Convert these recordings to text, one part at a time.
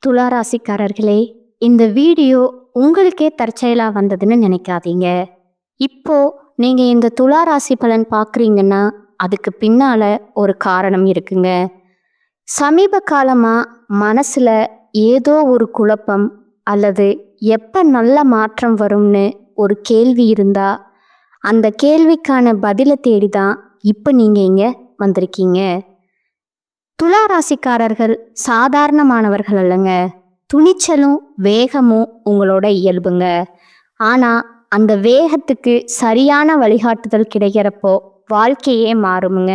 துளாராசிக்காரர்களே, இந்த வீடியோ உங்களுக்கே தற்செயலா வந்ததுன்னு நினைக்காதீங்க. இப்போ நீங்க இந்த துளாராசி பலன் பார்க்குறீங்கன்னா, அதுக்கு பின்னால ஒரு காரணம் இருக்குங்க. சமீப காலமா மனசுல ஏதோ ஒரு குழப்பம் அல்லது எப்ப நல்ல மாற்றம் வரும்னு ஒரு கேள்வி இருந்தா, அந்த கேள்விக்கான பதிலை தேடி தான் இப்போ நீங்க இங்க வந்திருக்கீங்க. துளாராசிக்காரர்கள் சாதாரணமானவர்கள் அல்லங்க. துணிச்சலும் வேகமும் உங்களோட இயல்புங்க. ஆனா அந்த வேகத்துக்கு சரியான வழிகாட்டுதல் கிடைக்கிறப்போ வாழ்க்கையே மாறுமுங்க.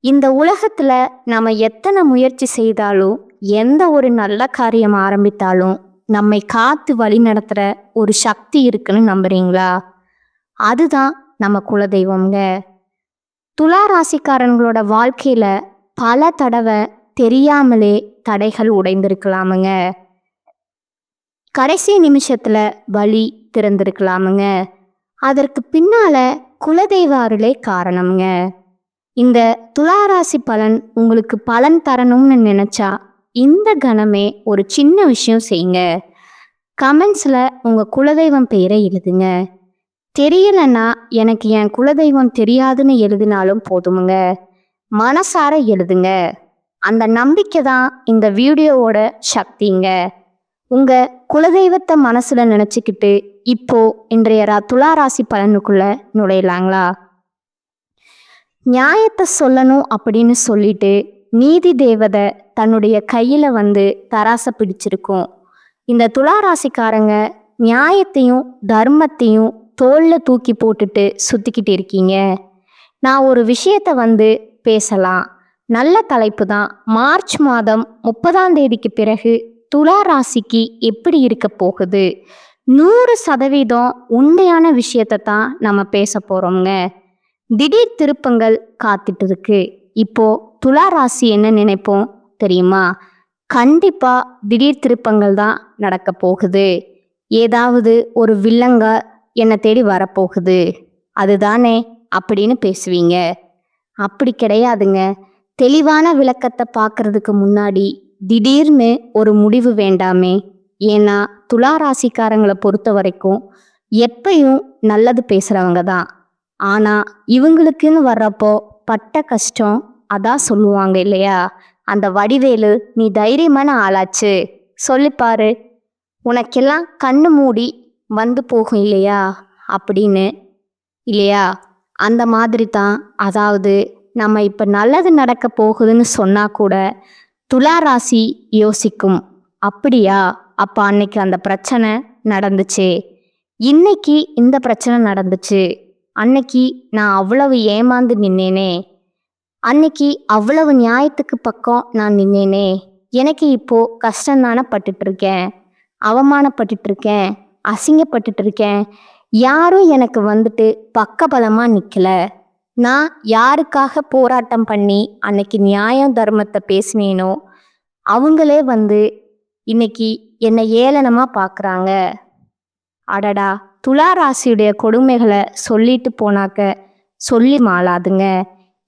இந்த உலகத்துல நாம எத்தனை முயற்சி செய்தாலும், எந்த ஒரு நல்ல காரியம் ஆரம்பித்தாலும் நம்மை காத்து வழி நடத்துற ஒரு சக்தி இருக்குன்னு நம்புறீங்களா? அதுதான் நம்ம குலதெய்வம்ங்க. துளாராசிக்காரங்களோட வாழ்க்கையில பல தடவை தெரியாமலே தடைகள் உடைந்திருக்கலாமுங்க. கடைசி நிமிஷத்துல வழி திறந்திருக்கலாமுங்க. அதற்கு பின்னால குலதெய்வ அருளே காரணம்ங்க. இந்த துளாராசி பலன் உங்களுக்கு பலன் தரணும்னு நினைச்சா இந்த கணமே ஒரு சின்ன விஷயம் செய்யுங்க. கமெண்ட்ஸ்ல உங்க குலதெய்வம் பெயரை எழுதுங்க. தெரியலன்னா எனக்கு என் குலதெய்வம் தெரியாதுன்னு எழுதினாலும் போதுமுங்க. மனசார எழுதுங்க. அந்த நம்பிக்கை தான் இந்த வீடியோவோட சக்திங்க. உங்க குலதெய்வத்தை மனசுல நினைச்சுக்கிட்டு இப்போ இன்றைய துளாராசி பலனுக்குள்ள நுழையலாங்களா? நியாயத்தை சொல்லணும் அப்படின்னு சொல்லிட்டு நீதி தேவதை தன்னுடைய கையில தராசை பிடிச்சிருக்கும். இந்த துளாராசிக்காரங்க நியாயத்தையும் தர்மத்தையும் தோல்ல தூக்கி போட்டுட்டு சுத்திக்கிட்டு இருக்கீங்க. நான் ஒரு விஷயத்த பேசலாம். நல்ல தலைப்பு தான். மார்ச் மாதம் 30ஆம் தேதிக்கு பிறகு துளாராசிக்கு எப்படி இருக்க போகுது? 100% உண்மையான விஷயத்தை தான் நம்ம பேச போறோம்ங்க. திடீர் திருப்பங்கள் காத்துட்டு இருக்கு. இப்போ துளாராசி என்ன நினைப்போம் தெரியுமா? கண்டிப்பா திடீர் திருப்பங்கள் தான் நடக்க போகுது. ஏதாவது ஒரு வில்லங்க என்னை தேடி வரப்போகுது, அதுதானே அப்படின்னு பேசுவீங்க. அப்படி கிடையாதுங்க. தெளிவான விளக்கத்தை பார்க்கறதுக்கு முன்னாடி திடீர்னு ஒரு முடிவு வேண்டாமே. ஏன்னா துளாராசிக்காரங்களை பொறுத்த வரைக்கும் எப்பயும் நல்லது பேசுறவங்க தான். ஆனா இவங்களுக்குன்னு வர்றப்போ பட்ட கஷ்டம் அதான் சொல்லுவாங்க இல்லையா? அந்த வடிவேலு, நீ தைரியமான ஆளாச்சு, சொல்லிப்பாரு, உனக்கெல்லாம் கண்ணு மூடி போகும் இல்லையா அப்படின்னு, இல்லையா? அந்த மாதிரி தான். அதாவது நம்ம இப்போ நல்லது நடக்க போகுதுன்னு சொன்னா கூட துளாராசி யோசிக்கும், அப்படியா, அப்போ அன்னைக்கு அந்த பிரச்சனை நடந்துச்சு, இன்னைக்கு இந்த பிரச்சனை நடந்துச்சு, அன்னைக்கு நான் அவ்வளவு ஏமாந்து நின்னேனே, அன்னைக்கு அவ்வளவு நியாயத்துக்கு பக்கம் நான் நின்னேனே, எனக்கு இப்போ கஷ்டம்தானே பட்டுட்டு இருக்கேன், அவமானப்பட்டுட்டு இருக்கேன், அசிங்கப்பட்டுட்டு இருக்கேன், யாரும் எனக்கு பக்கபலமா நிற்கல, நான் யாருக்காக போராட்டம் பண்ணி அன்னைக்கு நியாயம் தர்மத்தை பேசினேனோ அவங்களே இன்னைக்கு என்னை ஏளனமா பார்க்குறாங்க. அடடா, துளாராசியுடைய கொடுமைகளை சொல்லிட்டு போனாக்க சொல்லி மாளாதுங்க.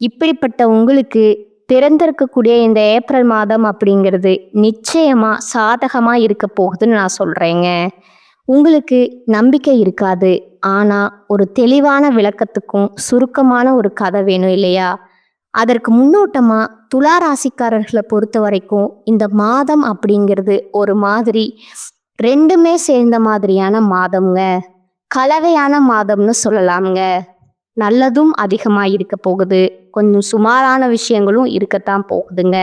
இப்படிப்பட்ட உங்களுக்கு பிறந்திருக்கக்கூடிய இந்த ஏப்ரல் மாதம் அப்படிங்கிறது நிச்சயமா சாதகமா இருக்க போகுதுன்னு நான் சொல்றேங்க. உங்களுக்கு நம்பிக்கை இருக்காது. ஆனா ஒரு தெளிவான விளக்கத்துக்கும் சுருக்கமான ஒரு கதை வேணும் இல்லையா? அதற்கு முன்னோட்டமா துளாராசிக்காரர்களை பொறுத்த வரைக்கும் இந்த மாதம் அப்படிங்கிறது ஒரு மாதிரி ரெண்டுமே சேர்ந்த மாதிரியான மாதம்ங்க. கலவையான மாதம்னு சொல்லலாம்ங்க. நல்லதும் அதிகமாக இருக்க போகுது, கொஞ்சம் சுமாரான விஷயங்களும் இருக்கத்தான் போகுதுங்க.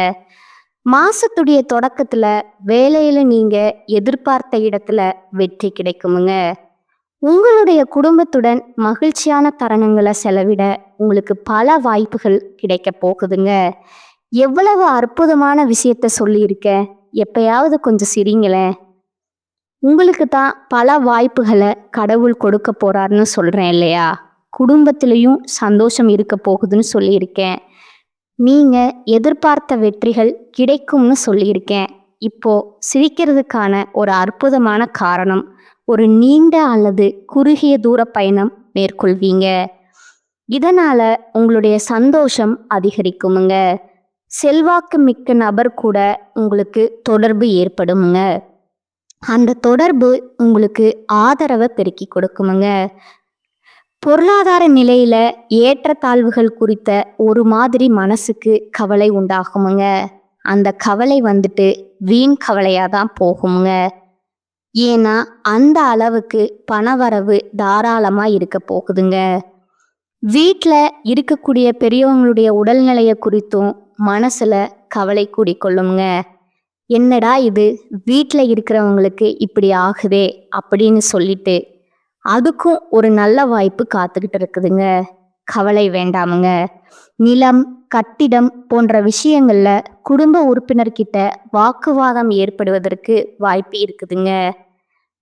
மாசத்துடைய தொடக்கத்துல வேலையில நீங்க எதிர்பார்த்த இடத்துல வெற்றி கிடைக்குமுங்க. உங்களுடைய குடும்பத்துடன் மகிழ்ச்சியான தருணங்களை செலவிட உங்களுக்கு பல வாய்ப்புகள் கிடைக்க போகுதுங்க. எவ்வளவு அற்புதமான விஷயத்த சொல்லியிருக்க, எப்பயாவது கொஞ்சம் சிரிங்களேன். உங்களுக்கு தான் பல வாய்ப்புகளை கடவுள் கொடுக்க போறாருன்னு சொல்றேன் இல்லையா? குடும்பத்திலையும் சந்தோஷம் இருக்க போகுதுன்னு சொல்லியிருக்கேன். நீங்க எதிர்பார்த்த வெற்றிகள் கிடைக்கும்னு சொல்லியிருக்கேன். இப்போ சிரிக்கிறதுக்கான ஒரு அற்புதமான காரணம், ஒரு நீண்ட அல்லது குறுகிய தூர பயணம் மேற்கொள்வீங்க. இதனால உங்களுடைய சந்தோஷம் அதிகரிக்குமுங்க. செல்வாக்கு மிக்க நபர் கூட உங்களுக்கு தொடர்பு ஏற்படுமுங்க. அந்த தொடர்பு உங்களுக்கு ஆதரவை பெருக்கி கொடுக்குமுங்க. பொருளாதார நிலையில ஏற்றத்தாழ்வுகள் குறித்த ஒரு மாதிரி மனசுக்கு கவலை உண்டாகுமுங்க. அந்த கவலை வந்துட்டு வீண் கவலையாக தான் போகுமுங்க. ஏன்னா அந்த அளவுக்கு பணவரவு தாராளமாக இருக்க போகுதுங்க. வீட்டில் இருக்கக்கூடிய பெரியவங்களுடைய உடல்நிலையை குறித்தும் மனசில் கவலை கூடிக்கொள்ளுங்க. என்னடா இது, வீட்டில் இருக்கிறவங்களுக்கு இப்படி ஆகுதே அப்படின்னு சொல்லிட்டு அதுக்கும் ஒரு நல்ல வாய்ப்பு காத்துக்கிட்டு இருக்குதுங்க. கவலை வேண்டாமுங்க. நிலம், கட்டிடம் போன்ற விஷயங்கள்ல குடும்ப உறுப்பினர்கிட்ட வாக்குவாதம் ஏற்படுவதற்கு வாய்ப்பு இருக்குதுங்க.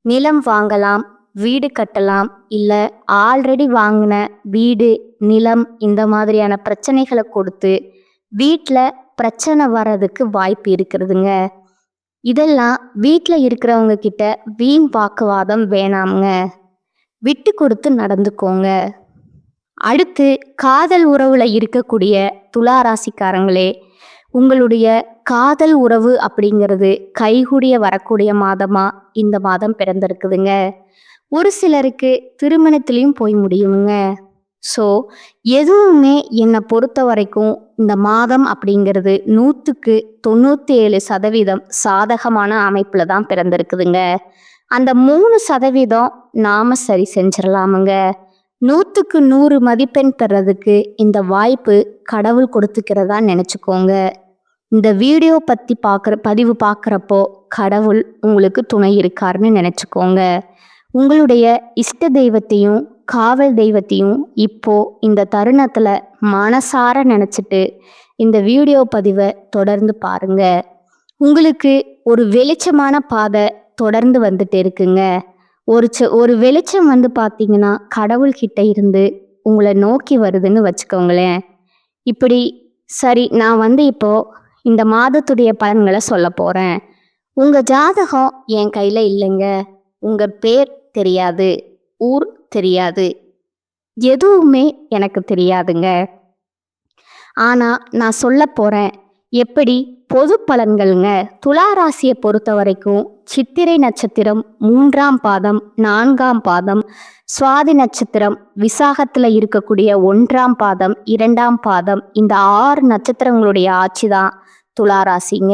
நிலம் வாங்கலாம், வீடு கட்டலாம், இல்லை ஆல்ரெடி வாங்கின வீடு, நிலம் இந்த மாதிரியான பிரச்சனைகளை கொடுத்து வீட்டில் பிரச்சனை வர்றதுக்கு வாய்ப்பு இருக்கிறதுங்க. இதெல்லாம் வீட்டில் இருக்கிறவங்க கிட்ட வீண் வாக்குவாதம் வேணாமுங்க. விட்டு கொடுத்து நடந்துக்கோங்க. அடுத்து காதல் உறவுல இருக்கக்கூடிய துளாராசிக்காரங்களே, உங்களுடைய காதல் உறவு அப்படிங்கிறது கைகூடிய வரக்கூடிய மாதமா இந்த மாதம் பிறந்திருக்குதுங்க. ஒரு சிலருக்கு திருமணத்திலையும் போய் முடியுங்க. ஸோ எதுவுமே என்னை பொறுத்த வரைக்கும் இந்த மாதம் அப்படிங்கிறது 100க்கு 97% சாதகமான அமைப்பில் தான் பிறந்திருக்குதுங்க. அந்த 3% நாம சரி செஞ்சிடலாமுங்க. 100க்கு 100 மதிப்பெண் பெறதுக்கு இந்த வாய்ப்பு கடவுள் கொடுத்துக்கிறதா நினச்சிக்கோங்க. இந்த வீடியோ பற்றி பதிவு பார்க்குறப்போ கடவுள் உங்களுக்கு துணை இருக்காருன்னு நினச்சிக்கோங்க. உங்களுடைய இஷ்ட தெய்வத்தையும் காவல் தெய்வத்தையும் இப்போ இந்த தருணத்தில் மனசார நினச்சிட்டு இந்த வீடியோ பதிவை தொடர்ந்து பாருங்க. உங்களுக்கு ஒரு வெளிச்சமான பாதை தொடர்ந்து வந்துட்டு இருக்குங்க. ஒரு வெளிச்சம் வந்து பார்த்தீங்கன்னா கடவுள்கிட்ட இருந்து உங்களை நோக்கி வருதுன்னு வச்சுக்கோங்களேன். இப்படி சரி, நான் வந்து இப்போ இந்த மாதத்துடைய பலன்களை சொல்ல போகிறேன். உங்கள் ஜாதகம் என் கையில் இல்லைங்க. உங்கள் பேர் தெரியாது, ஊர் தெரியாது, எதுவுமே எனக்கு தெரியாதுங்க. ஆனால் நான் சொல்ல போகிறேன் எப்படி பொது பலன்கள்ங்க. துளாராசியை பொறுத்த வரைக்கும் சித்திரை நட்சத்திரம் 3ஆம் பாதம், 4ஆம் பாதம், சுவாதி நட்சத்திரம், விசாகத்தில் இருக்கக்கூடிய 1ஆம் பாதம், 2ஆம் பாதம், இந்த 6 நட்சத்திரங்களுடைய ஆட்சி தான் துளாராசிங்க.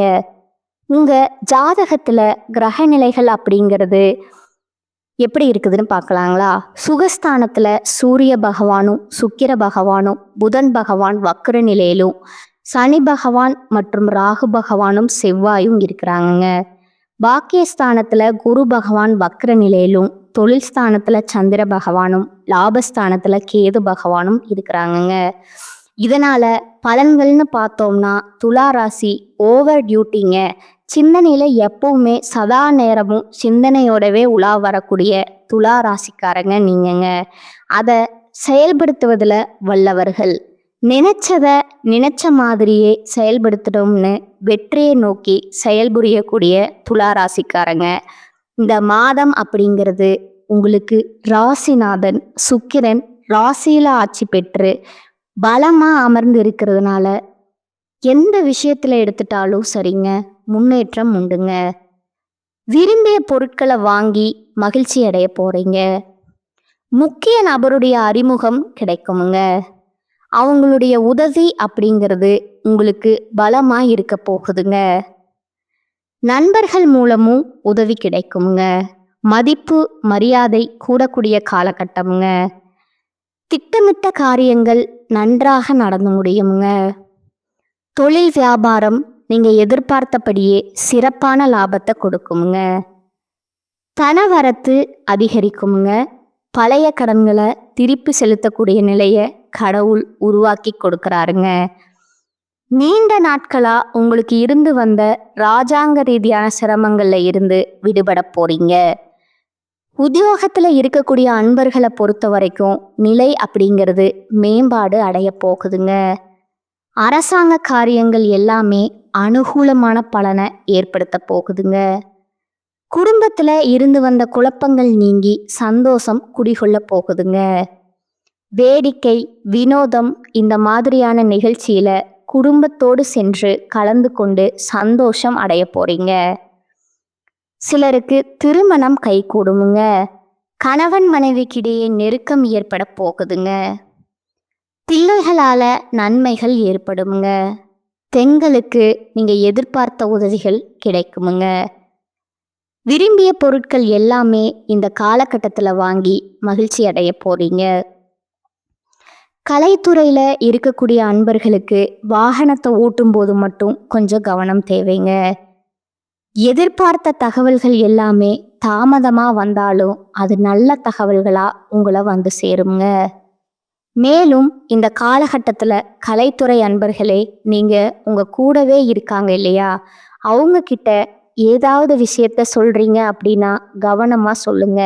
உங்கள் ஜாதகத்தில் கிரக நிலைகள் அப்படிங்கிறது எப்படி இருக்குதுன்னு பார்க்கலாங்களா? சுகஸ்தானத்தில் சூரிய பகவானும் சுக்கிர பகவானும் புதன் பகவான் வக்ர நிலையிலும், சனி பகவான் மற்றும் ராகு பகவானும் செவ்வாயும் இருக்கிறாங்கங்க. பாக்கியஸ்தானத்தில் குரு பகவான் வக்ர நிலையிலும், தொழில் ஸ்தானத்தில் சந்திர பகவானும், லாபஸ்தானத்தில் கேது பகவானும் இருக்கிறாங்கங்க. இதனால் பலன்கள்னு பார்த்தோம்னா துளாராசி ஓவர் டியூட்டிங்க. சிந்தனையில் எப்பவுமே சதா நேரமும் சிந்தனையோடவே உலா வரக்கூடிய துளாராசிக்காரங்க நீங்கங்க. அதை செயல்படுத்துவதில் வல்லவர்கள். நினைச்ச மாதிரியே செயல்படுத்தணும்னு வெற்றியை நோக்கி செயல்புரியக்கூடிய துளாராசிக்காரங்க. இந்த மாதம் அப்படிங்கிறது உங்களுக்கு ராசிநாதன் சுக்கிரன் ராசியில் ஆட்சி பெற்று பலமாக அமர்ந்து இருக்கிறதுனால எந்த விஷயத்தில் எடுத்துட்டாலும் சரிங்க, முன்னேற்றம் உண்டுங்க. விரும்பிய பொருட்களை வாங்கி மகிழ்ச்சி அடைய போகிறீங்க. முக்கிய நபருடைய அறிமுகம் கிடைக்குமுங்க. அவங்களுடைய உதவி அப்படிங்கிறது உங்களுக்கு பலமாக இருக்க போகுதுங்க. நண்பர்கள் மூலமும் உதவி கிடைக்குமுங்க. மதிப்பு மரியாதை கூடக்கூடிய காலகட்டமுங்க. திட்டமிட்ட காரியங்கள் நன்றாக நடந்து முடியுமுங்க. தொழில் வியாபாரம் நீங்கள் எதிர்பார்த்தபடியே சிறப்பான லாபத்தை கொடுக்குமுங்க. பணவரத்து அதிகரிக்குமுங்க. பழைய கடன்களை திருப்பி செலுத்தக்கூடிய நிலையை கடவுள் உருவாக்கி கொடுக்குறாருங்க. நீண்ட நாட்களாக உங்களுக்கு இருந்து வந்த ராஜாங்க ரீதியான சிரமங்களில் இருந்து விடுபட போறீங்க. உத்தியோகத்தில் இருக்கக்கூடிய அன்பர்களை பொறுத்த வரைக்கும் நிலை அப்படிங்கிறது மேம்பாடு அடைய போகுதுங்க. அரசாங்க காரியங்கள் எல்லாமே அனுகூலமான பலனை ஏற்படுத்த போகுதுங்க. குடும்பத்தில் இருந்து வந்த குழப்பங்கள் நீங்கி சந்தோஷம் குடிகொள்ள போகுதுங்க. வேடிக்கை வினோதம் இந்த மாதிரியான நிகழ்ச்சியில் குடும்பத்தோடு சென்று கலந்து கொண்டு சந்தோஷம் அடைய போறீங்க. சிலருக்கு திருமணம் கைகூடுமுங்க. கணவன் மனைவிக்கிடையே நெருக்கம் ஏற்பட போகுதுங்க. பிள்ளைகளால நன்மைகள் ஏற்படுமுங்க. பெண்களுக்கு நீங்க எதிர்பார்த்த உதவிகள் கிடைக்குமுங்க. விரும்பிய பொருட்கள் எல்லாமே இந்த காலகட்டத்தில் வாங்கி மகிழ்ச்சி அடைய போறீங்க. கலைத்துறையில் இருக்கக்கூடிய அன்பர்களுக்கு வாகனத்தை ஓட்டும் போது மட்டும் கொஞ்சம் கவனம் தேவைங்க. எதிர்பார்த்த தகவல்கள் எல்லாமே தாமதமாக வந்தாலும் அது நல்ல தகவல்களாக உங்களை வந்து சேருங்க. மேலும் இந்த காலகட்டத்தில் கலைத்துறை அன்பர்களே, நீங்கள் உங்கள் கூடவே இருக்காங்க இல்லையா, அவங்க கிட்ட ஏதாவது விஷயத்த சொல்கிறீங்க அப்படின்னா கவனமாக சொல்லுங்க.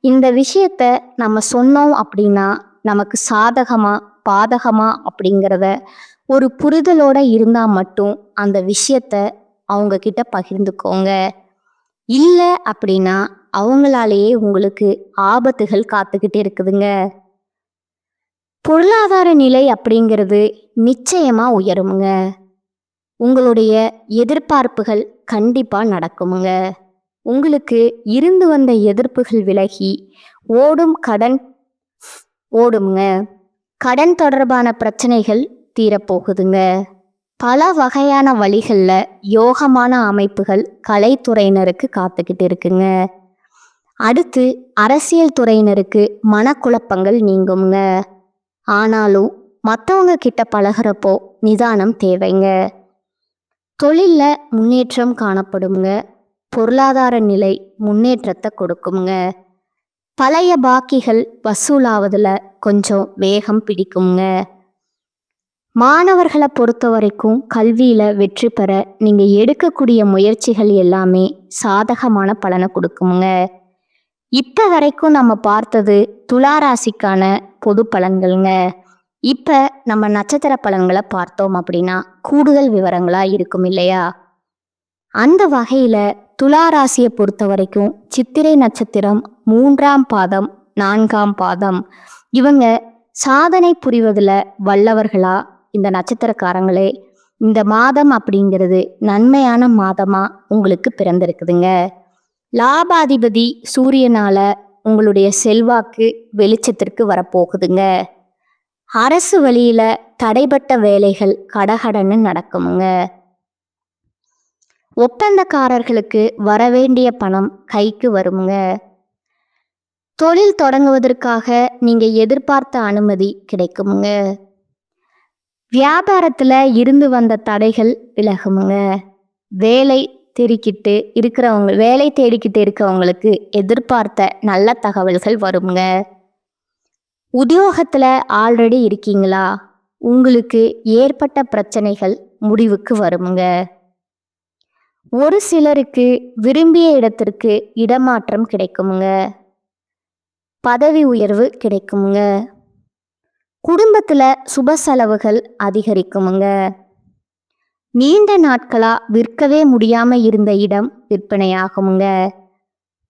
இந்த விஷயத்த நம்ம சொன்னோம் அப்படின்னா நமக்கு சாதகமா பாதகமா அப்படிங்கிறத ஒரு புரிதலோட இருந்தால் மட்டும் அந்த விஷயத்த அவங்க கிட்ட பகிர்ந்துக்கோங்க. இல்லை அப்படின்னா அவங்களாலேயே உங்களுக்கு ஆபத்துகள் காத்துக்கிட்டு இருக்குதுங்க. பொருளாதார நிலை அப்படிங்கிறது நிச்சயமா உயருமுங்க. உங்களுடைய எதிர்பார்ப்புகள் கண்டிப்பாக நடக்குமுங்க. உங்களுக்கு இருந்து வந்த எதிர்ப்புகள் விலகி ஓடுமுங்க. கடன் தொடர்பான பிரச்சனைகள் தீரப்போகுதுங்க. பல வகையான வழிகளில் யோகமான அமைப்புகள் கலைத்துறையினருக்கு காத்துக்கிட்டு இருக்குங்க. அடுத்து அரசியல் துறையினருக்கு மனக்குழப்பங்கள் நீங்குங்க. ஆனாலும் மற்றவங்க கிட்ட பழகிறப்போ நிதானம் தேவைங்க. தொழிலில் முன்னேற்றம் காணப்படுங்க. பொருளாதார நிலை முன்னேற்றத்தை கொடுக்குங்க. பழைய பாக்கிகள் வசூலாவதில் கொஞ்சம் வேகம் பிடிக்குங்க. மாணவர்களை பொறுத்த வரைக்கும் கல்வியில் வெற்றி பெற நீங்கள் எடுக்கக்கூடிய முயற்சிகள் எல்லாமே சாதகமான பலனை கொடுக்குங்க. இப்போ வரைக்கும் நம்ம பார்த்தது துளாராசிக்கான பொது பலன்கள்ங்க. இப்போ நம்ம நட்சத்திர பலன்களை பார்த்தோம் அப்படின்னா கூடுதல் விவரங்களாக இருக்கும் இல்லையா. அந்த வகையில் துளாராசியை பொறுத்த வரைக்கும் சித்திரை நட்சத்திரம் 3ஆம் பாதம் 4ஆம் பாதம் இவங்க சாதனை புரிவதில் வல்லவர்களா இந்த நட்சத்திரக்காரங்களே. இந்த மாதம் அப்படிங்கிறது நன்மையான மாதமாக உங்களுக்கு பிறந்திருக்குதுங்க. லாபாதிபதி சூரியனால உங்களுடைய செல்வாக்கு வெளிச்சத்திற்கு வரப்போகுதுங்க. அரசு வழியில தடைப்பட்ட வேலைகள் கடகடன்னு நடக்குமுங்க. ஒப்பந்தக்காரர்களுக்கு வரவேண்டிய பணம் கைக்கு வருமுங்க. தொழில் தொடங்குவதற்காக நீங்க எதிர்பார்த்த அனுமதி கிடைக்குமுங்க. வியாபாரத்துல இருந்து வந்த தடைகள் விலகுமுங்க. வேலை தேடிக்கிட்டு இருக்கிறவங்களுக்கு எதிர்பார்த்த நல்ல தகவல்கள் வருங்க. உத்தியோகத்துல ஆல்ரெடி இருக்கீங்களா, உங்களுக்கு ஏற்பட்ட பிரச்சனைகள் முடிவுக்கு வருமுங்க. ஒரு சிலருக்கு விரும்பிய இடத்திற்கு இடமாற்றம் கிடைக்குமுங்க. பதவி உயர்வு கிடைக்குமுங்க. குடும்பத்துல சுப செலவுகள் அதிகரிக்குமுங்க. நீண்ட நாட்களா விற்கவே முடியாம இருந்த இடம் விற்பனையாகுமுங்க.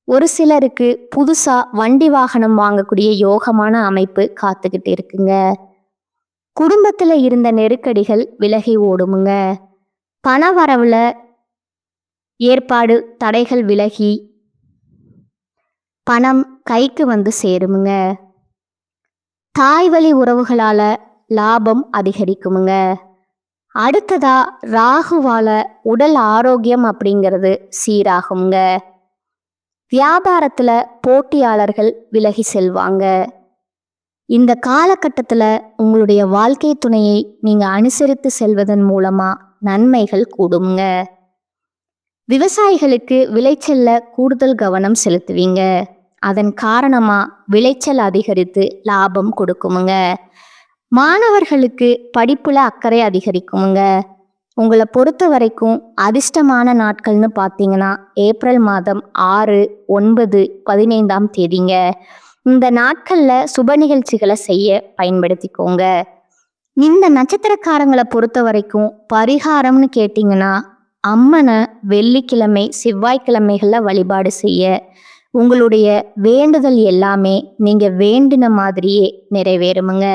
ஒரு சிலருக்கு புதுசா வண்டி வாகனம் வாங்கக்கூடிய யோகமான அமைப்பு காத்துக்கிட்டு இருக்குங்க. குடும்பத்துல இருந்த நெருக்கடிகள் விலகி ஓடுமுங்க. பண வரவுல ஏற்பாடு தடைகள் விலகி பணம் கைக்கு வந்து சேருமுங்க. தாய் வழி உறவுகளால லாபம் அதிகரிக்குமுங்க. அடுத்ததா ராகுவால உடல் ஆரோக்கியம் அப்படிங்கிறது சீராகுங்க. வியாபாரத்துல போட்டியாளர்கள் விலகி செல்வாங்க. இந்த காலகட்டத்தில் உங்களுடைய வாழ்க்கை துணையை நீங்க அனுசரித்து செல்வதன் மூலமா நன்மைகள் கூடுங்க. விவசாயிகளுக்கு விளைச்சல்ல கூடுதல் கவனம் செலுத்துவீங்க. அதன் காரணமா விளைச்சல் அதிகரித்து லாபம் கொடுக்குமுங்க. மாணவர்களுக்கு படிப்புல அக்கறை அதிகரிக்குமுங்க. உங்களை பொறுத்த வரைக்கும் அதிர்ஷ்டமான நாட்கள்னு பார்த்தீங்கன்னா ஏப்ரல் மாதம் 6, 9, 15ஆம் தேதிங்க. இந்த நாட்களில் சுப நிகழ்ச்சிகளை செய்ய பயன்படுத்திக்கோங்க. இந்த நட்சத்திரக்காரங்களை பொறுத்த வரைக்கும் பரிகாரம்னு கேட்டிங்கன்னா அம்மனை வெள்ளிக்கிழமை செவ்வாய்க்கிழமைகளில் வழிபாடு செய்ய உங்களுடைய வேண்டுதல் எல்லாமே நீங்கள் வேண்டின மாதிரியே நிறைவேறுமுங்க.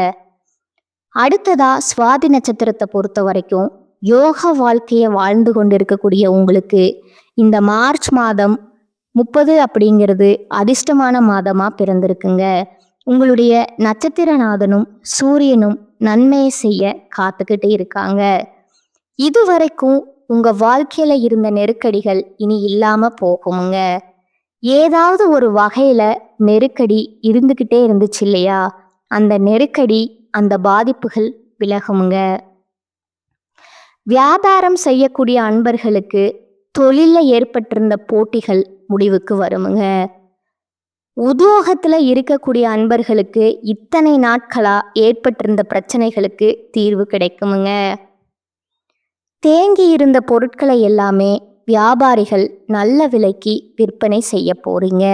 அடுத்ததா சுவாதி நட்சத்திரத்தை பொறுத்த வரைக்கும் யோக வாழ்க்கையை வாழ்ந்து கொண்டு இருக்கக்கூடிய உங்களுக்கு இந்த மார்ச் மாதம் 30 அப்படிங்கிறது அதிர்ஷ்டமான மாதமா பிறந்திருக்குங்க. உங்களுடைய நட்சத்திரநாதனும் சூரியனும் நன்மையை செய்ய காத்துக்கிட்டு இருக்காங்க. இதுவரைக்கும் உங்க வாழ்க்கையில இருந்த நெருக்கடிகள் இனி இல்லாம போகுமுங்க. ஏதாவது ஒரு வகையில நெருக்கடி இருந்துகிட்டே இருந்துச்சு இல்லையா? அந்த நெருக்கடி, அந்த பாதிப்புகள் விலகுமுங்க. வியாபாரம் செய்யக்கூடிய அன்பர்களுக்கு தொழில்ல ஏற்பட்டிருந்த போட்டிகள் முடிவுக்கு வருமுங்க. உத்தியோகத்துல இருக்கக்கூடிய அன்பர்களுக்கு இத்தனை நாட்களா ஏற்பட்டிருந்த பிரச்சனைகளுக்கு தீர்வு கிடைக்குமுங்க. தேங்கி இருந்த பொருட்களை எல்லாமே வியாபாரிகள் நல்ல விலைக்கு விற்பனை செய்ய போறீங்க.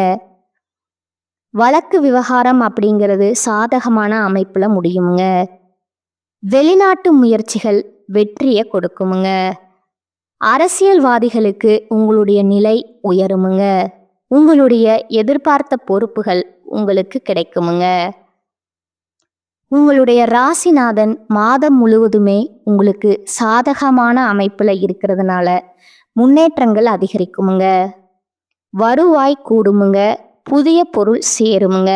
வழக்கு விவகாரம் அப்படிங்கிறது சாதகமான அமைப்புல முடியுமுங்க. வெளிநாட்டு முயற்சிகள் வெற்றியை கொடுக்குமுங்க. அரசியல்வாதிகளுக்கு உங்களுடைய நிலை உயருமுங்க. உங்களுடைய எதிர்பார்த்த பொறுப்புகள் உங்களுக்கு கிடைக்குமுங்க. உங்களுடைய ராசிநாதன் மாதம் முழுவதுமே உங்களுக்கு சாதகமான அமைப்புல இருக்கிறதுனால முன்னேற்றங்கள் அதிகரிக்குமுங்க. வருவாய் கூடுமுங்க. புதிய பொருள் சேருமுங்க.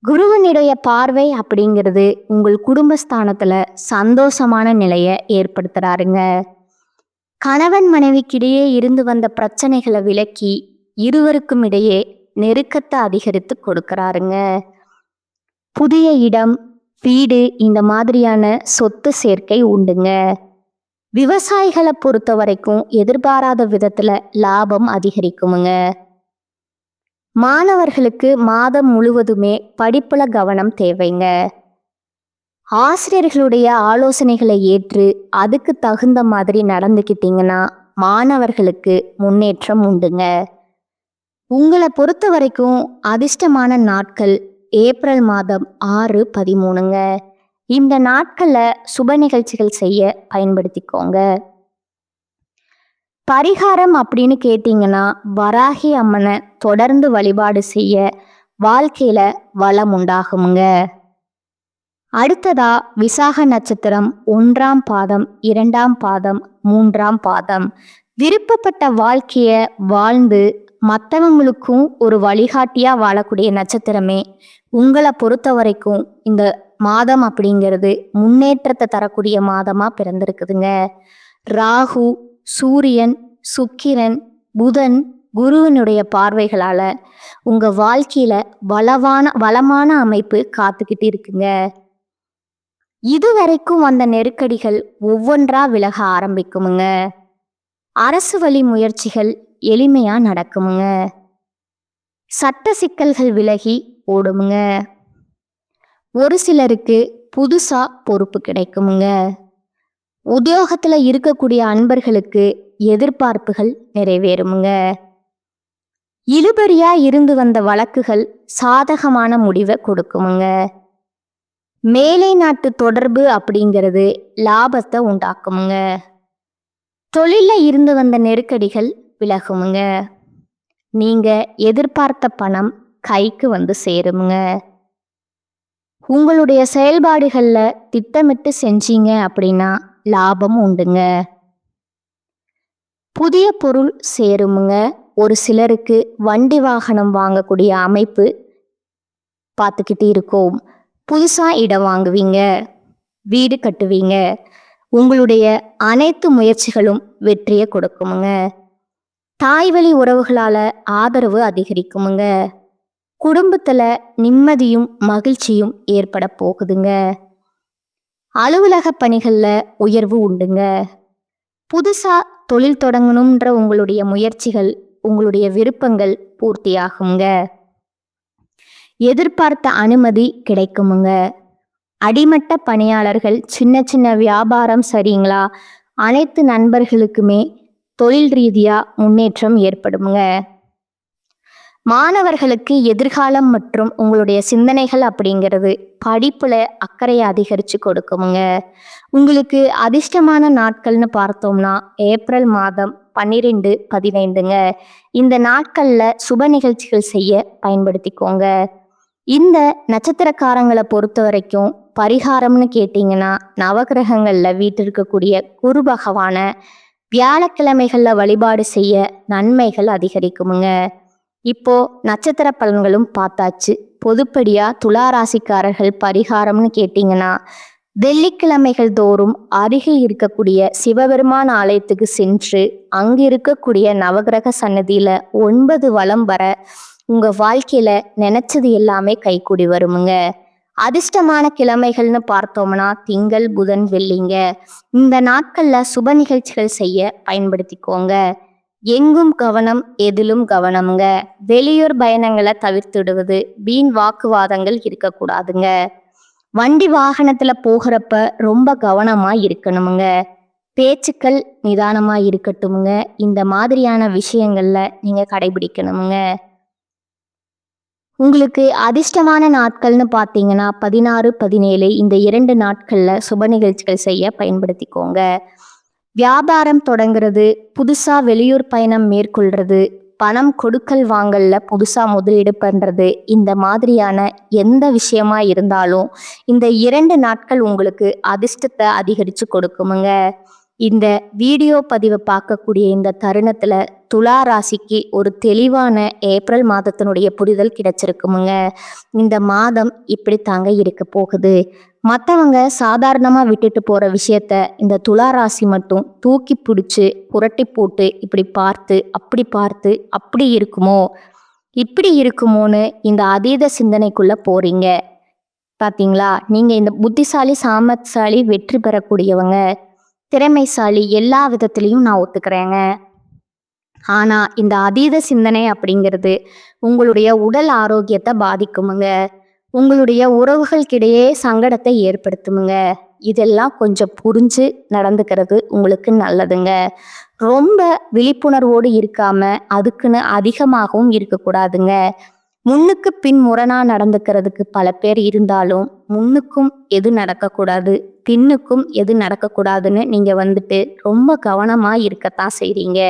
குருவனுடைய பார்வை அப்படிங்கிறது உங்கள் குடும்பஸ்தானத்துல சந்தோஷமான நிலையை ஏற்படுத்துறாருங்க. கணவன் மனைவிக்கிடையே இருந்து வந்த பிரச்சனைகளை விலக்கி இருவருக்கும் இடையே நெருக்கத்தை அதிகரித்து கொடுக்கறாருங்க. புதிய இடம், வீடு இந்த மாதிரியான சொத்து சேர்க்கை உண்டுங்க. விவசாயிகளை பொறுத்த வரைக்கும் எதிர்பாராத விதத்துல லாபம் அதிகரிக்குமுங்க. மாணவர்களுக்கு மாதம் முழுவதுமே படிப்புல கவனம் தேவைங்க. ஆசிரியர்களுடைய ஆலோசனைகளை ஏற்று அதுக்கு தகுந்த மாதிரி நடந்துக்கிட்டீங்கன்னா மாணவர்களுக்கு முன்னேற்றம் உண்டுங்க. உங்களை பொறுத்த வரைக்கும் அதிர்ஷ்டமான நாட்கள் ஏப்ரல் மாதம் 6, 13ங்க. இந்த நாட்களில் சுப நிகழ்ச்சிகள் செய்ய பயன்படுத்திக்கோங்க. பரிகாரம் அப்படின்னு கேட்டிங்கன்னா வராகி அம்மனை தொடர்ந்து வழிபாடு செய்ய வாழ்க்கையில வளம் உண்டாகுமுங்க. அடுத்ததா விசாக நட்சத்திரம் 1ஆம் பாதம், 2ஆம் பாதம், 3ஆம் பாதம். விருப்பப்பட்ட வாழ்க்கைய வாழ்ந்து மற்றவங்களுக்கும் ஒரு வழிகாட்டியா வாழக்கூடிய நட்சத்திரமே உங்களை பொறுத்த வரைக்கும் இந்த மாதம் அப்படிங்கிறது முன்னேற்றத்தை தரக்கூடிய மாதமா பிறந்திருக்குதுங்க. ராகு, சூரியன், சுக்கிரன், புதன், குருவினுடைய பார்வைகளால உங்க வாழ்க்கையில வளமான அமைப்பு காத்துக்கிட்டு இருக்குங்க. இதுவரைக்கும் வந்த நெருக்கடிகள் ஒவ்வொன்றா விலக ஆரம்பிக்குமுங்க. அரசு வழி முயற்சிகள் எளிமையா நடக்குமுங்க. சட்ட சிக்கல்கள் விலகி ஓடுமுங்க. ஒரு சிலருக்கு புதுசா பொறுப்பு கிடைக்குமுங்க. உத்தியோகத்துல இருக்கக்கூடிய அன்பர்களுக்கு எதிர்பார்ப்புகள் நிறைவேறுமுங்க. இழுபறியா இருந்து வந்த வழக்குகள் சாதகமான முடிவை கொடுக்குமுங்க. மேலை நாட்டு தொடர்பு அப்படிங்கிறது லாபத்தை உண்டாக்குமுங்க. தொழில இருந்து வந்த நெருக்கடிகள் விலகுமுங்க. நீங்க எதிர்பார்த்த பணம் கைக்கு வந்து சேருமுங்க. உங்களுடைய செயல்பாடுகள்ல திட்டமிட்டு செஞ்சீங்க அப்படின்னா லாபம் உண்டுங்க. புதிய பொருள் சேருமுங்க. ஒரு சிலருக்கு வண்டி வாகனம் வாங்கக்கூடிய அமைப்பு பார்த்துக்கிட்டு இருக்கோம். புதுசா இடம் வாங்குவீங்க, வீடு கட்டுவீங்க. உங்களுடைய அனைத்து முயற்சிகளும் வெற்றியை கொடுக்குமுங்க. தாய்வழி உறவுகளால ஆதரவு அதிகரிக்குமுங்க. குடும்பத்துல நிம்மதியும் மகிழ்ச்சியும் ஏற்பட போகுதுங்க. அலுவலக பணிகள்ல உயர்வு உண்டுங்க. புதுசா தொழில் தொடங்கணும்ன்ற உங்களுடைய முயற்சிகள், உங்களுடைய விருப்பங்கள் பூர்த்தியாகுங்க. எதிர்பார்த்த அனுமதி கிடைக்குமுங்க. அடிமட்ட பணியாளர்கள், சின்ன சின்ன வியாபாரம் சரிங்களா, அனைத்து நண்பர்களுக்குமே தொழில் ரீதியா முன்னேற்றம் ஏற்படுமுங்க. மாணவர்களுக்கு எதிர்காலம் மற்றும் உங்களுடைய சிந்தனைகள் அப்படிங்கிறது படிப்புல அக்கறையை அதிகரித்து கொடுக்குமுங்க. உங்களுக்கு அதிர்ஷ்டமான நாட்கள்னு பார்த்தோம்னா ஏப்ரல் மாதம் 12, 15ங்க. இந்த நாட்கள்ல சுப நிகழ்ச்சிகள் செய்ய பயன்படுத்திக்கோங்க. இந்த நட்சத்திரக்காரங்களை பொறுத்த வரைக்கும் பரிகாரம்னு கேட்டிங்கன்னா நவகிரகங்களில் வீட்டிருக்கக்கூடிய குரு பகவான வியாழக்கிழமைகளில் வழிபாடு செய்ய நன்மைகள் அதிகரிக்குமுங்க. இப்போ நட்சத்திர பலன்களும் பார்த்தாச்சு. பொதுப்படியா துலா ராசிக்காரர்கள் பரிகாரம்னு கேட்டிங்கன்னா வெள்ளிக்கிழமைகள் தோறும் அருகில் இருக்கக்கூடிய சிவபெருமான் ஆலயத்துக்கு சென்று அங்கு இருக்கக்கூடிய நவகிரக சன்னதியில 9 வலம் வர உங்க வாழ்க்கையில நினைச்சது எல்லாமே கைகூடி வருமுங்க. அதிர்ஷ்டமான கிழமைகள்னு பார்த்தோம்னா திங்கள், புதன், வெள்ளிங்க. இந்த நாட்கள்ல சுப நிகழ்ச்சிகள் செய்ய பயன்படுத்திக்கோங்க. எங்கும் கவனம், எதிலும் கவனம்ங்க. வெளியூர் பயணங்களை தவிர்த்துடுவது, வீண் வாக்குவாதங்கள் இருக்கக்கூடாதுங்க. வண்டி வாகனத்துல போகிறப்ப ரொம்ப கவனமா இருக்கணுமுங்க. பேச்சுக்கள் நிதானமா இருக்கட்டுமுங்க. இந்த மாதிரியான விஷயங்கள்ல நீங்க கடைபிடிக்கணுமுங்க. உங்களுக்கு அதிர்ஷ்டமான நாட்கள்னு பார்த்தீங்கன்னா 16, 17 இந்த 2 நாட்கள்ல சுப நிகழ்ச்சிகள் செய்ய பயன்படுத்திக்கோங்க. வியாபாரம் தொடங்குறது, புதுசா வெளியூர் பயணம் மேற்கொள்றது, பணம் கொடுக்கல் வாங்கல்ல புதுசா முதலீடு பண்றது, இந்த மாதிரியான எந்த விஷயமா இருந்தாலும் இந்த 2 நாட்கள் உங்களுக்கு அதிர்ஷ்டத்தை அதிகரித்து கொடுக்குமுங்க. இந்த வீடியோ பதிவை பார்க்கக்கூடிய இந்த தருணத்துல துலா ராசிக்கு ஒரு தெளிவான ஏப்ரல் மாதத்தினுடைய புரிதல் கிடைச்சிருக்குமுங்க. இந்த மாதம் இப்படி தாங்க இருக்க போகுது. மற்றவங்க சாதாரணமாக விட்டுட்டு போகிற விஷயத்த இந்த துலா ராசி மட்டும் தூக்கி பிடிச்சி புரட்டி போட்டு இப்படி பார்த்து அப்படி இருக்குமோ இப்படி இருக்குமோன்னு இந்த அதீத சிந்தனைக்குள்ளே போகிறீங்க. பார்த்தீங்களா, நீங்கள் இந்த புத்திசாலி, சாமர்த்தியசாலி, வெற்றி பெறக்கூடியவங்க, திறமைசாலி, எல்லா விதத்துலேயும் நான் ஒத்துக்கிறேங்க. ஆனால் இந்த அதீத சிந்தனை அப்படிங்கிறது உங்களுடைய உடல் ஆரோக்கியத்தை பாதிக்குமுங்க. உங்களுடைய உறவுகளுக்கிடையே சங்கடத்தை ஏற்படுத்துமுங்க. இதெல்லாம் கொஞ்சம் புரிஞ்சு நடந்துக்கிறது உங்களுக்கு நல்லதுங்க. ரொம்ப விழிப்புணர்வோடு இருக்காம அதுக்குன்னு அதிகமாகவும் இருக்கக்கூடாதுங்க. முன்னுக்கு பின் முரணா நடந்துக்கிறதுக்கு பல பேர் இருந்தாலும் முன்னுக்கும் எது நடக்கக்கூடாது, பின்னுக்கும் எது நடக்கக்கூடாதுன்னு நீங்க ரொம்ப கவனமா இருக்கத்தான் செய்றீங்க.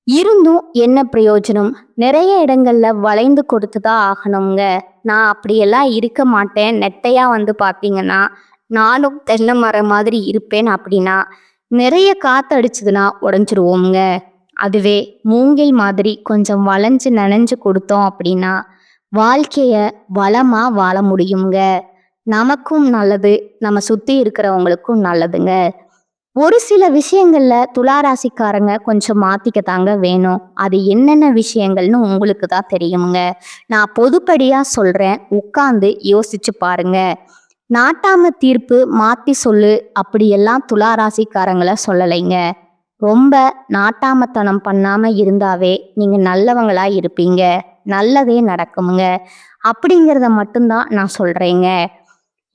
இருந்தும் என்ன பிரயோஜனம்? நிறைய இடங்கள்ல வளைந்து கொடுத்துதான் ஆகணுங்க. நான் அப்படியெல்லாம் இருக்க மாட்டேன், நெட்டையா பார்த்தீங்கன்னா நானும் தென்னை மரம் மாதிரி இருப்பேன் அப்படின்னா நிறைய காத்து அடிச்சதுன்னா உடஞ்சிருவோங்க. அதுவே மூங்கில் மாதிரி கொஞ்சம் வளைஞ்சு நனைஞ்சு கொடுத்தோம் அப்படின்னா வாழ்க்கைய வளமா வாழ முடியுங்க. நமக்கும் நல்லது, நம்ம சுத்தி இருக்கிறவங்களுக்கும் நல்லதுங்க. ஒரு சில விஷயங்கள்ல துளாராசிக்காரங்க கொஞ்சம் மாத்திக்கத்தாங்க வேணும். அது என்னென்ன விஷயங்கள்னு உங்களுக்கு தான் தெரியுங்க. நான் பொதுப்படியா சொல்றேன், உட்கார்ந்து யோசிச்சு பாருங்க. நாட்டாம தீர்ப்பு, மாத்தி சொல்லு அப்படியெல்லாம் துளாராசிக்காரங்களை சொல்லலைங்க. ரொம்ப நாட்டாமத்தனம் பண்ணாம இருந்தாவே நீங்க நல்லவங்களா இருப்பீங்க, நல்லதே நடக்குமுங்க. அப்படிங்கிறத மட்டும்தான் நான் சொல்றேங்க.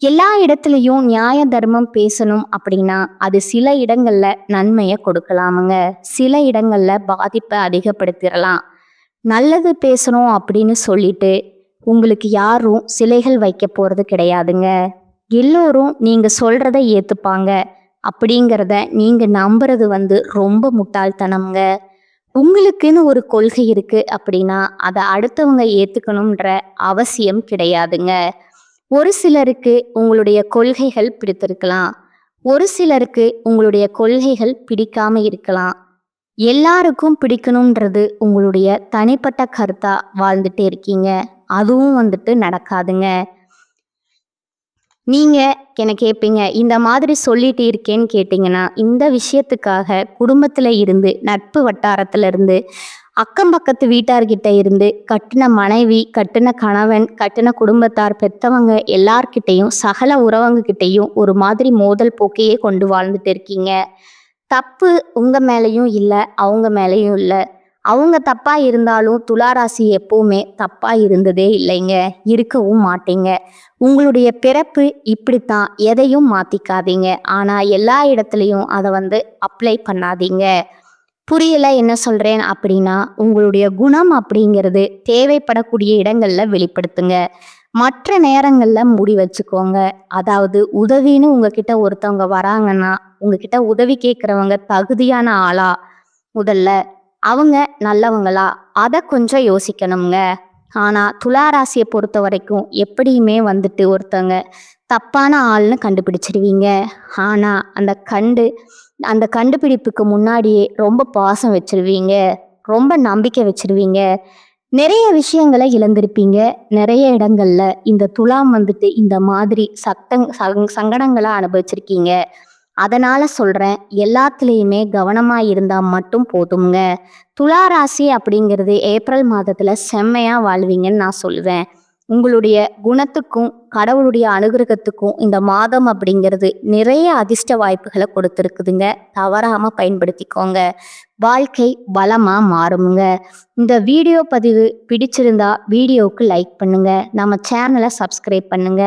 எல்லா இடத்துலையும் நியாய தர்மம் பேசணும் அப்படின்னா அது சில இடங்கள்ல நன்மையை கொடுக்கலாமுங்க, சில இடங்கள்ல பாதிப்பை அதிகப்படுத்திடலாம். நல்லது பேசணும் அப்படின்னு சொல்லிட்டு உங்களுக்கு யாரும் சிலைகள் வைக்க போறது கிடையாதுங்க. எல்லோரும் நீங்க சொல்றதை ஏத்துப்பாங்க அப்படிங்கிறத நீங்க நம்புறது ரொம்ப முட்டாள்தனம்ங்க. உங்களுக்குன்னு ஒரு கொள்கை இருக்கு அப்படின்னா அதை அடுத்தவங்க ஏத்துக்கணும்ன்ற அவசியம் கிடையாதுங்க. ஒரு சிலருக்கு உங்களுடைய கொள்கைகள் பிடித்திருக்கலாம், ஒரு சிலருக்கு உங்களுடைய கொள்கைகள் பிடிக்காம இருக்கலாம். எல்லாருக்கும் பிடிக்கணும்ன்றது உங்களுடைய தனிப்பட்ட கருத்தா வாழ்ந்துட்டே இருக்கீங்க. அதுவும் நடக்காதுங்க. நீங்க என்ன கேட்பீங்க, இந்த மாதிரி சொல்லிட்டு இருக்கேன்னு கேட்டீங்கன்னா இந்த விஷயத்துக்காக குடும்பத்துல இருந்து, நட்பு வட்டாரத்துல இருந்து, அக்கம் பக்கத்து வீட்டார்கிட்ட இருந்து, கட்டின மனைவி, கட்டின கணவன், கட்டின குடும்பத்தார், பெத்தவங்க எல்லார்கிட்டையும், சகல உறவங்ககிட்டையும் ஒரு மாதிரி மோதல் போக்கையே கொண்டு வாழ்ந்துட்டு இருக்கீங்க. தப்பு உங்க மேலேயும் இல்லை, அவங்க மேலேயும் இல்லை. அவங்க தப்பா இருந்தாலும் துளாராசி எப்பவுமே தப்பா இருந்ததே இல்லைங்க, இருக்கவும் மாட்டீங்க. உங்களுடைய பிறப்பு இப்படித்தான், எதையும் மாத்திக்காதீங்க. ஆனா எல்லா இடத்துலையும் அதை அப்ளை பண்ணாதீங்க. புரியல என்ன சொல்றேன் அப்படின்னா, உங்களுடைய குணம் அப்படிங்கிறது தேவைப்படக்கூடிய இடங்கள்ல வெளிப்படுத்துங்க, மற்ற நேரங்கள்ல மூடி வச்சுக்கோங்க. அதாவது உதவின்னு உங்ககிட்ட ஒருத்தவங்க வராங்கன்னா உங்ககிட்ட உதவி கேட்குறவங்க தகுதியான ஆளா, முதல்ல அவங்க நல்லவங்களா, அதை கொஞ்சம் யோசிக்கணுங்க. ஆனா துளாராசியை பொறுத்த வரைக்கும் எப்படியுமே ஒருத்தவங்க தப்பான ஆள்னு கண்டுபிடிச்சிருவீங்க. ஆனா அந்த கண்டுபிடிப்புக்கு முன்னாடியே ரொம்ப பாசம் வச்சிருவீங்க. ரொம்ப நம்பிக்கை வச்சிருவீங்க. நிறைய விஷயங்கள இழந்திருப்பீங்க. நிறைய இடங்கள்ல இந்த துலாம் வந்துட்டு இந்த மாதிரி சங்கடங்கள அனுபவிச்சிருக்கீங்க. அதனால சொல்றேன், எல்லாத்துலயுமே கவனமா இருந்தா மட்டும் போதும்ங்க. துலா ராசி அப்படிங்கிறது ஏப்ரல் மாதத்துல செம்மையா வாழ்வீங்கன்னு நான் சொல்லுவேன். உங்களுடைய குணத்துக்கும், கடவுளுடைய அனுகிரகத்துக்கும் இந்த மாதம் அப்படிங்கிறது நிறைய அதிர்ஷ்ட வாய்ப்புகள கொடுத்துருக்குதுங்க. தவறாம பயன்படுத்திக்கோங்க. வாழ்க்கை பலமா மாறும்ங்க. இந்த வீடியோ பதிவு பிடிச்சிருந்தா வீடியோவுக்கு லைக் பண்ணுங்க. நம்ம சேனலை சப்ஸ்கிரைப் பண்ணுங்க.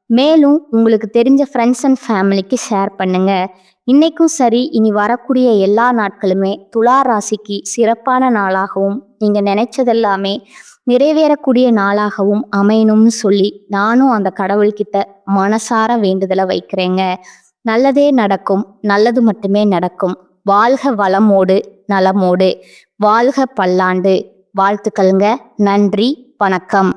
மேலும் உங்களுக்கு தெரிஞ்ச ஃப்ரெண்ட்ஸ் அண்ட் ஃபேமிலிக்கு ஷேர் பண்ணுங்க. இன்னைக்கும் சரி, இனி வரக்கூடிய எல்லா நாட்களுமே துலா ராசிக்கு சிறப்பான நாளாகவும், நீங்க நினைச்சதெல்லாமே நிறைவேறக்கூடிய நாளாகவும் அமையணும்னு சொல்லி நானும் அந்த கடவுள்கிட்ட மனசார வேண்டுதலை வைக்கிறேங்க. நல்லதே நடக்கும். நல்லது மட்டுமே நடக்கும். வாழ்க வளமோடு நலமோடு. வாழ்க பல்லாண்டு. வாழ்த்துக்கள்ங்க. நன்றி. வணக்கம்.